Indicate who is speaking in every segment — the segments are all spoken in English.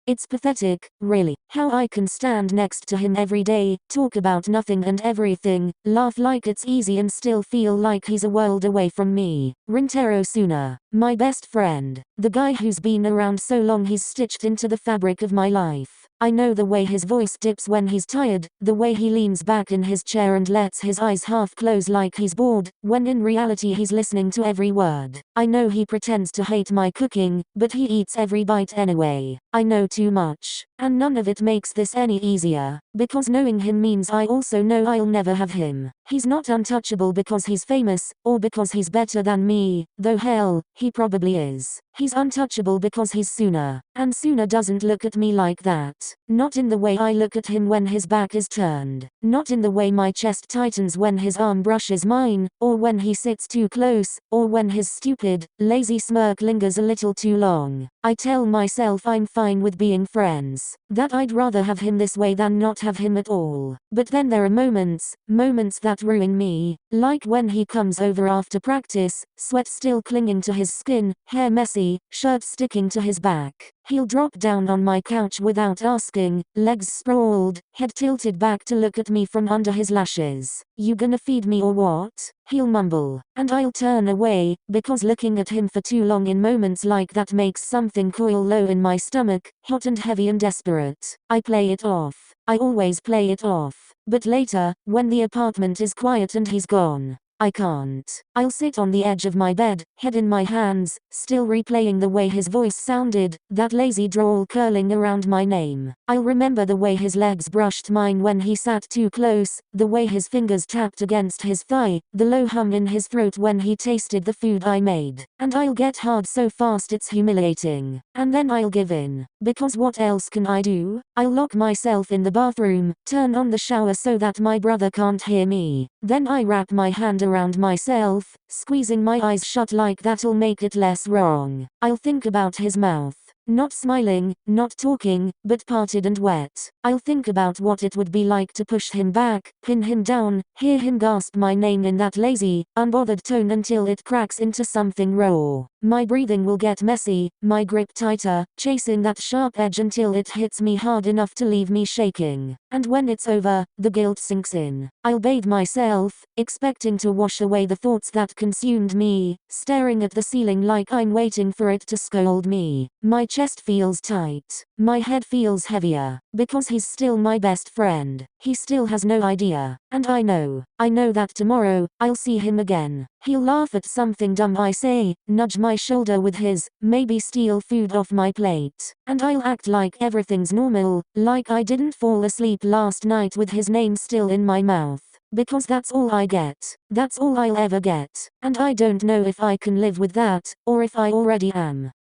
Speaker 1: It's pathetic, really, how I can stand next to him every day, talk about nothing and everything, laugh like it's easy and still feel like he's a world away from me. Rintaro Suna. My best friend. The guy who's been around so long he's stitched into the fabric of my life. I know the way his voice dips when he's tired, the way he leans back in his chair and lets his eyes half close like he's bored, when in reality he's listening to every word. I know he pretends to hate my cooking, but he eats every bite anyway. I know too much. And none of it makes this any easier, because knowing him means I also know I'll never have him. He's not untouchable because he's famous, or because he's better than me, though hell, he probably is. He's untouchable because he's Suna. And Suna doesn't look at me like that. Not in the way I look at him when his back is turned. Not in the way my chest tightens when his arm brushes mine, or when he sits too close, or when his stupid, lazy smirk lingers a little too long. I tell myself I'm fine with being friends. That I'd rather have him this way than not have him at all. But then there are moments that ruin me, like when he comes over after practice, sweat still clinging to his skin, hair messy, shirt sticking to his back. He'll drop down on my couch without asking, legs sprawled, head tilted back to look at me from under his lashes. You gonna feed me or what? He'll mumble. And I'll turn away, because looking at him for too long in moments like that makes something coil low in my stomach, hot and heavy and desperate. I play it off. I always play it off. But later, when the apartment is quiet and he's gone, I can't. I'll sit on the edge of my bed, head in my hands, still replaying the way his voice sounded, that lazy drawl curling around my name. I'll remember the way his legs brushed mine when he sat too close, the way his fingers tapped against his thigh, the low hum in his throat when he tasted the food I made. And I'll get hard so fast it's humiliating. And then I'll give in. Because what else can I do? I'll lock myself in the bathroom, turn on the shower so that my brother can't hear me. Then I wrap my hand around myself, squeezing my eyes shut like that'll make it less wrong. I'll think about his mouth. Not smiling, not talking, but parted and wet. I'll think about what it would be like to push him back, pin him down, hear him gasp my name in that lazy, unbothered tone until it cracks into something raw. My breathing will get messy, my grip tighter, chasing that sharp edge until it hits me hard enough to leave me shaking. And when it's over, the guilt sinks in. I'll bathe myself, expecting to wash away the thoughts that consumed me, staring at the ceiling like I'm waiting for it to scold me. My chest feels tight. My head feels heavier. Because he's still my best friend. He still has no idea. And I know that tomorrow, I'll see him again. He'll laugh at something dumb I say, nudge my shoulder with his, maybe steal food off my plate. And I'll act like everything's normal, like I didn't fall asleep last night with his name still in my mouth. Because that's all I get. That's all I'll ever get. And I don't know if I can live with that, or if I already am.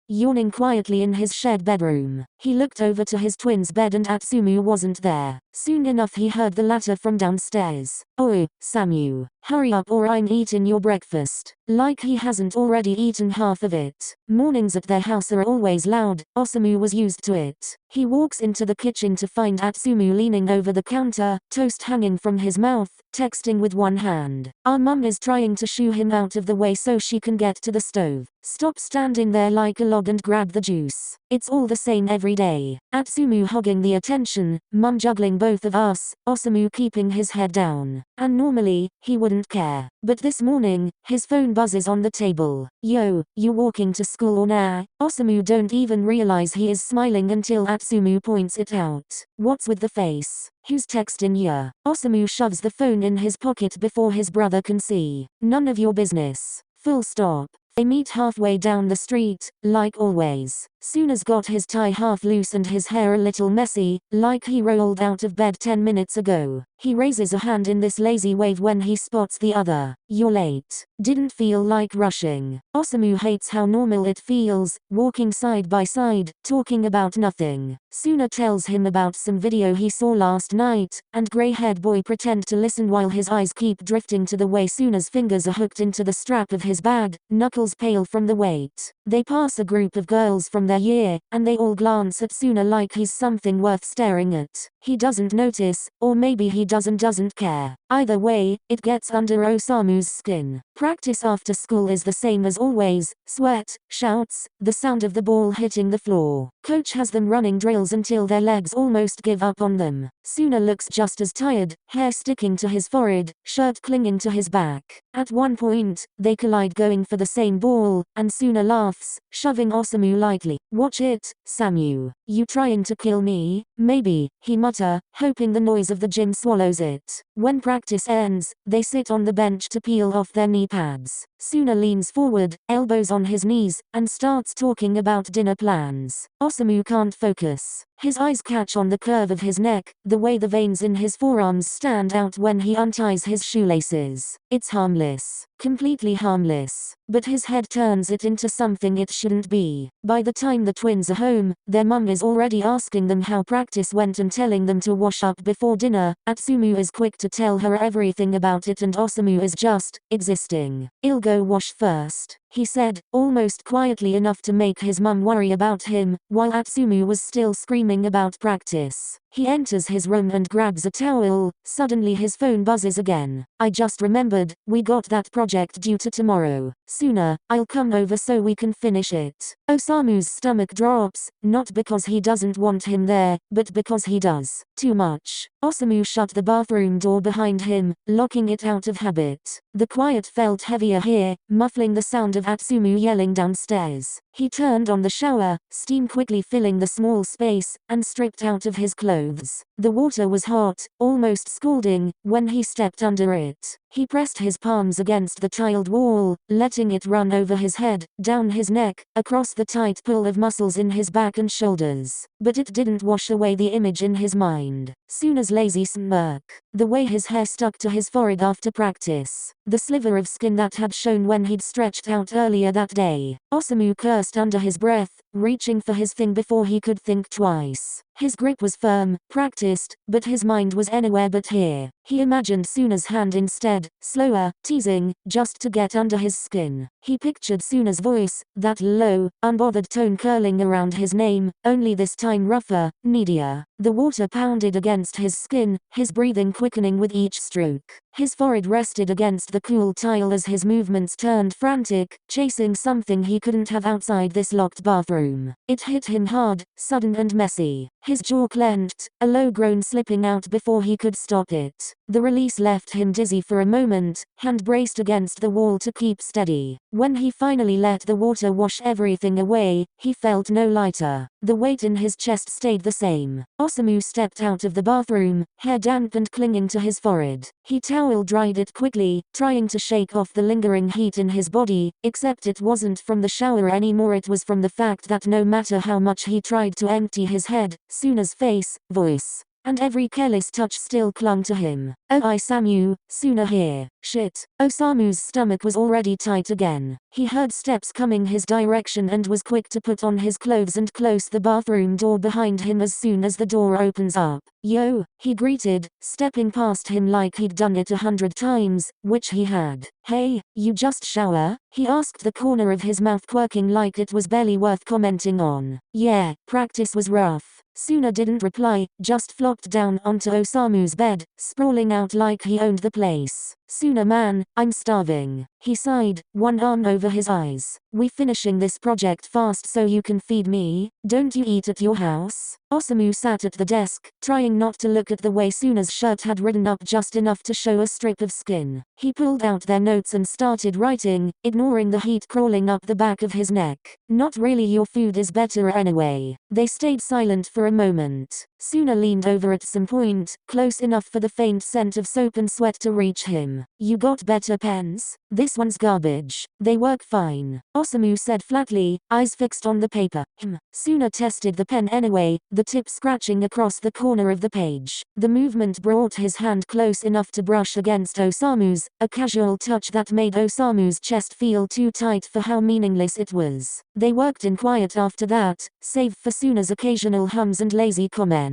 Speaker 1: Yawning quietly in his shared bedroom, he looked over to his twin's bed and Atsumu wasn't there. Soon enough he heard the latter from downstairs. "Oh, Samu. Hurry up or I'm eating your breakfast." Like he hasn't already eaten half of it. Mornings at their house are always loud, Osamu was used to it. He walks into the kitchen to find Atsumu leaning over the counter, toast hanging from his mouth, texting with one hand. Our mum is trying to shoo him out of the way so she can get to the stove. Stop standing there like a log and grab the juice. It's all the same every day. Atsumu hogging the attention, mum juggling both of us, Osamu keeping his head down. And normally, he wouldn't care. But this morning, his phone buzzes on the table. "Yo, you walking to school or nah?" Osamu don't even realize he is smiling until Atsumu points it out. "What's with the face? Who's texting ya?" Osamu shoves the phone in his pocket before his brother can see. "None of your business. Full stop." They meet halfway down the street, like always. Suna's got his tie half loose and his hair a little messy, like he rolled out of bed 10 minutes ago. He raises a hand in this lazy wave when he spots the other. "You're late. Didn't feel like rushing." Osamu hates how normal it feels, walking side by side, talking about nothing. Suna tells him about some video he saw last night, and gray-haired boy pretend to listen while his eyes keep drifting to the way Suna's fingers are hooked into the strap of his bag, knuckles pale from the weight. They pass a group of girls from their year, and they all glance at Suna like he's something worth staring at. He doesn't notice, or maybe he doesn't care. Either way, it gets under Osamu's skin. Practice after school is the same as always, sweat, shouts, the sound of the ball hitting the floor. Coach has them running drills until their legs almost give up on them. Suna looks just as tired, hair sticking to his forehead, shirt clinging to his back. At one point, they collide going for the same ball, and Suna laughs, shoving Osamu lightly. Watch it, Samu. You trying to kill me? Maybe, he mutter, hoping the noise of the gym swallows it. When practice ends, they sit on the bench to peel off their knee pads. Suna leans forward, elbows on his knees, and starts talking about dinner plans. Osamu can't focus. His eyes catch on the curve of his neck, the way the veins in his forearms stand out when he unties his shoelaces. It's harmless. Completely harmless. But his head turns it into something it shouldn't be. By the time the twins are home, their mum is already asking them how practice went and telling them to wash up before dinner. Atsumu is quick to tell her everything about it and Osamu is just existing. "I'll go wash first," he said, almost quietly enough to make his mum worry about him, while Atsumu was still screaming about practice. He enters his room and grabs a towel. Suddenly his phone buzzes again. "I just remembered, we got that project due to tomorrow. Suna, I'll come over so we can finish it." Osamu's stomach drops, not because he doesn't want him there, but because he does. Too much. Osamu shut the bathroom door behind him, locking it out of habit. The quiet felt heavier here, muffling the sound of Atsumu yelling downstairs. He turned on the shower, steam quickly filling the small space, and stripped out of his clothes. The water was hot, almost scalding, when he stepped under it. He pressed his palms against the tiled wall, letting it run over his head, down his neck, across the tight pull of muscles in his back and shoulders. But it didn't wash away the image in his mind. Suna's lazy smirk. The way his hair stuck to his forehead after practice. The sliver of skin that had shown when he'd stretched out earlier that day. Osamu cursed under his breath, reaching for his thing before he could think twice. His grip was firm, practiced, but his mind was anywhere but here. He imagined Suna's hand instead, slower, teasing, just to get under his skin. He pictured Suna's voice, that low, unbothered tone curling around his name, only this time rougher, needier. The water pounded against his skin, his breathing quickening with each stroke. His forehead rested against the cool tile as his movements turned frantic, chasing something he couldn't have outside this locked bathroom. It hit him hard, sudden and messy. His jaw clenched, a low groan slipping out before he could stop it. The release left him dizzy for a moment, hand braced against the wall to keep steady. When he finally let the water wash everything away, he felt no lighter. The weight in his chest stayed the same. Osamu stepped out of the bathroom, hair damp and clinging to his forehead. He towel dried it quickly, trying to shake off the lingering heat in his body, except it wasn't from the shower anymore, it was from the fact that no matter how much he tried to empty his head, Suna's face, voice, and every careless touch still clung to him. "Oh, Samu, Suna here." Shit. Osamu's stomach was already tight again. He heard steps coming his direction and was quick to put on his clothes and close the bathroom door behind him as soon as the door opens up. "Yo," he greeted, stepping past him like he'd done it 100 times, which he had. "Hey, you just shower?" he asked, the corner of his mouth quirking like it was barely worth commenting on. "Yeah, practice was rough." Suna didn't reply, just flopped down onto Osamu's bed, sprawling out like he owned the place. "Suna man, I'm starving." He sighed, one arm over his eyes. "We finishing this project fast so you can feed me? Don't you eat at your house?" Osamu sat at the desk, trying not to look at the way Suna's shirt had ridden up just enough to show a strip of skin. He pulled out their notes and started writing, ignoring the heat crawling up the back of his neck. "Not really, your food is better anyway." They stayed silent for a moment. Suna leaned over at some point, close enough for the faint scent of soap and sweat to reach him. "You got better pens? This one's garbage." "They work fine," Osamu said flatly, eyes fixed on the paper. Suna tested the pen anyway, the tip scratching across the corner of the page. The movement brought his hand close enough to brush against Osamu's, a casual touch that made Osamu's chest feel too tight for how meaningless it was. They worked in quiet after that, save for Suna's occasional hums and lazy comments.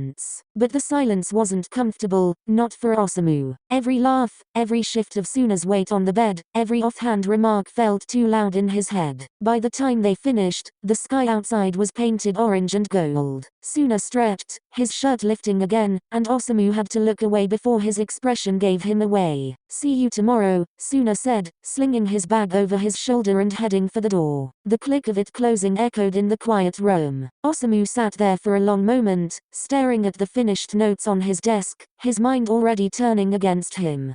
Speaker 1: But the silence wasn't comfortable, not for Osamu. Every laugh, every shift of Suna's weight on the bed, every offhand remark felt too loud in his head. By the time they finished, the sky outside was painted orange and gold. Suna stretched, his shirt lifting again, and Osamu had to look away before his expression gave him away. See you tomorrow, Suna said, slinging his bag over his shoulder and heading for the door. The click of it closing echoed in the quiet room. Osamu sat there for a long moment, staring at the finished notes on his desk, his mind already turning against him.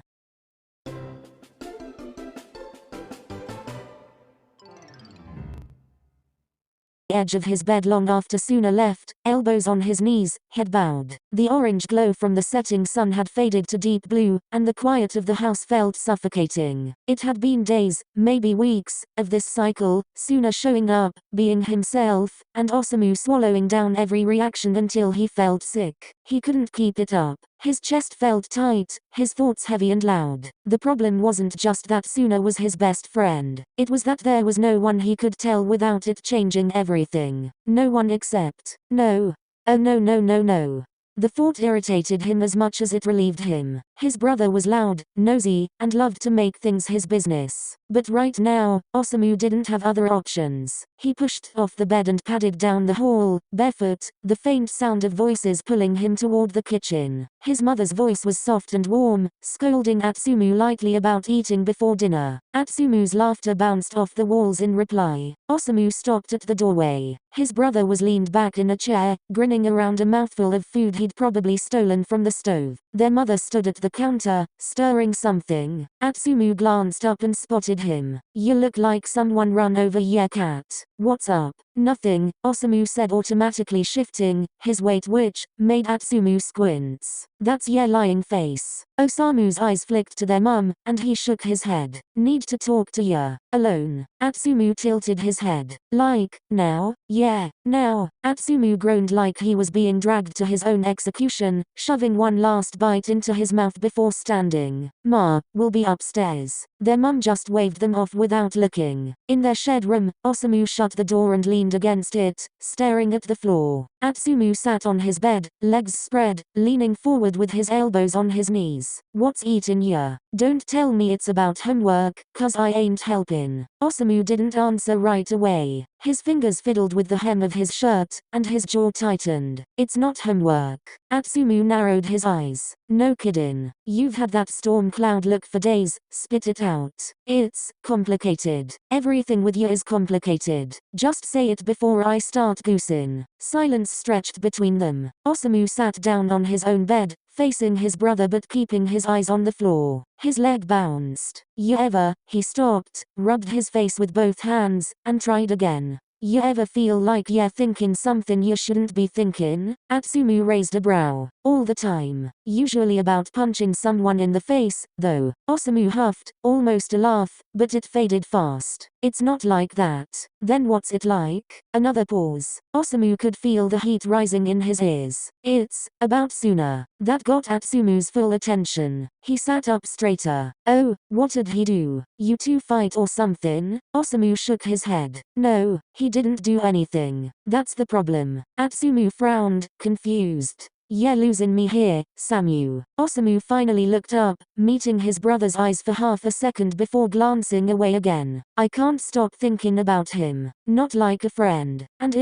Speaker 1: Edge of his bed long after Suna left, elbows on his knees, head bowed. The orange glow from the setting sun had faded to deep blue, and the quiet of the house felt suffocating. It had been days, maybe weeks, of this cycle, Suna showing up, being himself, and Osamu swallowing down every reaction until he felt sick. He couldn't keep it up. His chest felt tight, his thoughts heavy and loud. The problem wasn't just that Suna was his best friend. It was that there was no one he could tell without it changing everything. No one except. No. Oh no. The thought irritated him as much as it relieved him. His brother was loud, nosy, and loved to make things his business. But right now, Osamu didn't have other options. He pushed off the bed and padded down the hall, barefoot, the faint sound of voices pulling him toward the kitchen. His mother's voice was soft and warm, scolding Atsumu lightly about eating before dinner. Atsumu's laughter bounced off the walls in reply. Osamu stopped at the doorway. His brother was leaned back in a chair, grinning around a mouthful of food he'd probably stolen from the stove. Their mother stood at the counter, stirring something. Atsumu glanced up and spotted him. You look like someone run over your cat. What's up? Nothing, Osamu said, automatically shifting his weight, which made Atsumu squints. That's your lying face. Osamu's eyes flicked to their mum, and he shook his head. Need to talk to ya. Alone. Atsumu tilted his head. Like, now? Yeah, now. Atsumu groaned like he was being dragged to his own execution, shoving one last bite into his mouth before standing. Ma, we'll be upstairs. Their mum just waved them off without looking. In their shared room, Osamu shut the door and leaned against it, staring at the floor. Atsumu sat on his bed, legs spread, leaning forward with his elbows on his knees. What's eatin' ya? Don't tell me it's about homework, 'cause I ain't helpin'. Osamu didn't answer right away. His fingers fiddled with the hem of his shirt, and his jaw tightened. It's not homework. Atsumu narrowed his eyes. No kiddin'. You've had that storm cloud look for days, spit it out. It's complicated. Everything with you is complicated. Just say it before I start goosing. Silence stretched between them. Osamu sat down on his own bed, facing his brother but keeping his eyes on the floor. His leg bounced. You ever, he stopped, rubbed his face with both hands, and tried again. You ever feel like you're thinking something you shouldn't be thinking? Atsumu raised a brow. All the time. Usually about punching someone in the face, though. Osamu huffed, almost a laugh, but it faded fast. It's not like that. Then what's it like? Another pause. Osamu could feel the heat rising in his ears. It's about Suna. That got Atsumu's full attention. He sat up straighter. Oh, what did he do? You two fight or something? Osamu shook his head. No, he didn't do anything. That's the problem. Atsumu frowned, confused. You're losing me here, Samu. Osamu finally looked up, meeting his brother's eyes for half a second before glancing away again. I can't stop thinking about him. Not like a friend. And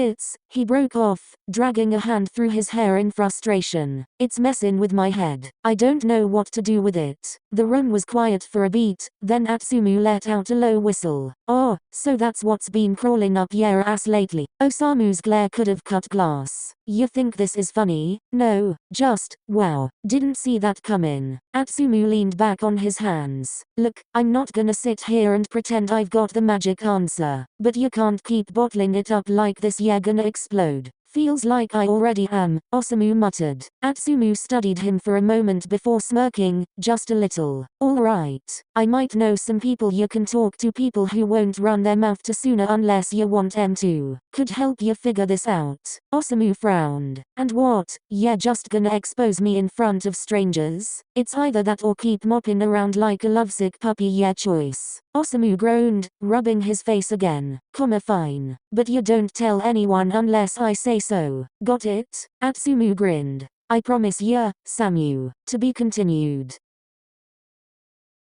Speaker 1: he broke off, dragging a hand through his hair in frustration. It's messin' with my head. I don't know what to do with it. The room was quiet for a beat, then Atsumu let out a low whistle. Oh, so that's what's been crawling up your ass lately. Osamu's glare could have cut glass. You think this is funny? No, just, wow, didn't see that coming. Atsumu leaned back on his hands. Look, I'm not gonna sit here and pretend I've got the magic answer. But you can't keep bottling it up like this, you're gonna explode. Feels like I already am, Osamu muttered. Atsumu studied him for a moment before smirking, just a little. Alright. I might know some people you can talk to, people who won't run their mouth to Suna unless you want them to. Could help you figure this out. Osamu frowned. And what, you're just gonna expose me in front of strangers? It's either that or keep mopping around like a lovesick puppy, your choice. Osamu groaned, rubbing his face again. Fine. But you don't tell anyone unless I say so. Got it? Atsumu grinned. I promise ya, Samu. To be continued.